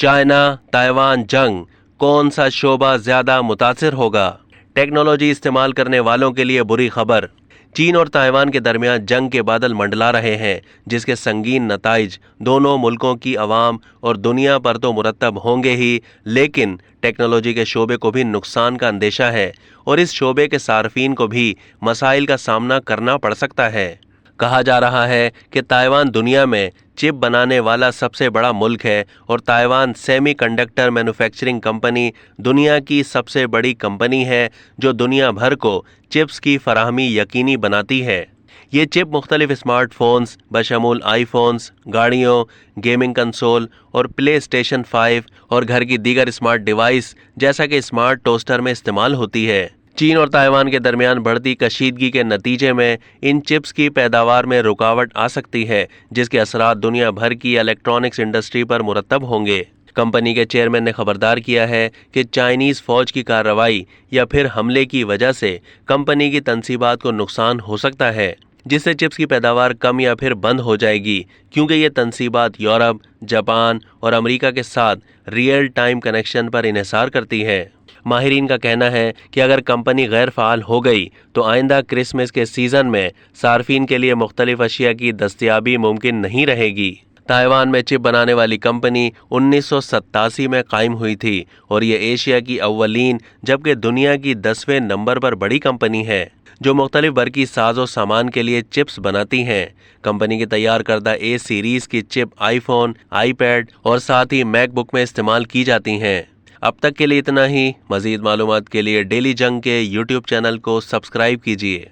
China Taiwan जंग, कौन सा शोबा ज्यादा मुतासिर होगा? टेक्नोलॉजी इस्तेमाल करने वालों के लिए बुरी खबर। चीन और ताइवान के दरमियान जंग के बादल मंडला रहे हैं, जिसके संगीन नताइज दोनों मुल्कों की आवाम और दुनिया पर तो मुरतब होंगे ही, लेकिन टेक्नोलॉजी के शोबे को भी नुकसान का अंदेशा है और इस शोबे के सार्फिन को भी मसाइल का सामना करना पड़ सकता है। कहा जा रहा है कि ताइवान दुनिया में चिप बनाने वाला सबसे बड़ा मुल्क है और ताइवान सेमीकंडक्टर मैन्युफैक्चरिंग कंपनी दुनिया की सबसे बड़ी कंपनी है जो दुनिया भर को चिप्स की फराहमी यकीनी बनाती है। ये चिप मुख्तलिफ स्मार्टफोन्स बशमूल आईफोन्स, गाड़ियों, गेमिंग कंसोल और प्ले स्टेशन 5 और घर की दीगर स्मार्ट डिवाइस जैसा कि स्मार्ट टोस्टर में इस्तेमाल होती है। चीन और ताइवान के दरमियान बढ़ती कशीदगी के नतीजे में इन चिप्स की पैदावार में रुकावट आ सकती है, जिसके असरात दुनिया भर की इलेक्ट्रॉनिक्स इंडस्ट्री पर मुरतब होंगे। कंपनी के चेयरमैन ने खबरदार किया है कि चाइनीज फौज की कार्रवाई या फिर हमले की वजह से कंपनी की तनसीबात को नुकसान हो सकता है, जिससे चिप्स की पैदावार कम या फिर बंद हो जाएगी, क्योंकि ये तनसीबात यूरोप, जापान और अमेरिका के साथ रियल टाइम कनेक्शन पर इन्हिसार करती है। माहिरीन का कहना है कि अगर कंपनी गैर फ़ाल हो गई तो आइंदा क्रिसमस के सीज़न में सार्फिन के लिए मुख्तलिफ अशिया की दस्तयाबी मुमकिन नहीं रहेगी। ताइवान में चिप बनाने वाली कंपनी 1987 में कायम हुई थी और ये एशिया की अव्वलीन जबकि दुनिया की 10वें नंबर पर बड़ी कंपनी है जो मुख्तलिफ बरकी साजो सामान के लिए चिप्स बनाती हैं। कंपनी की तैयार करदा ए सीरीज़ की चिप आईफोन, आईपैड और साथ ही मैकबुक में इस्तेमाल की जाती हैं। अब तक के लिए इतना ही। मज़ीद मालूमात के लिए डेली जंग के यूट्यूब चैनल को सब्सक्राइब कीजिए।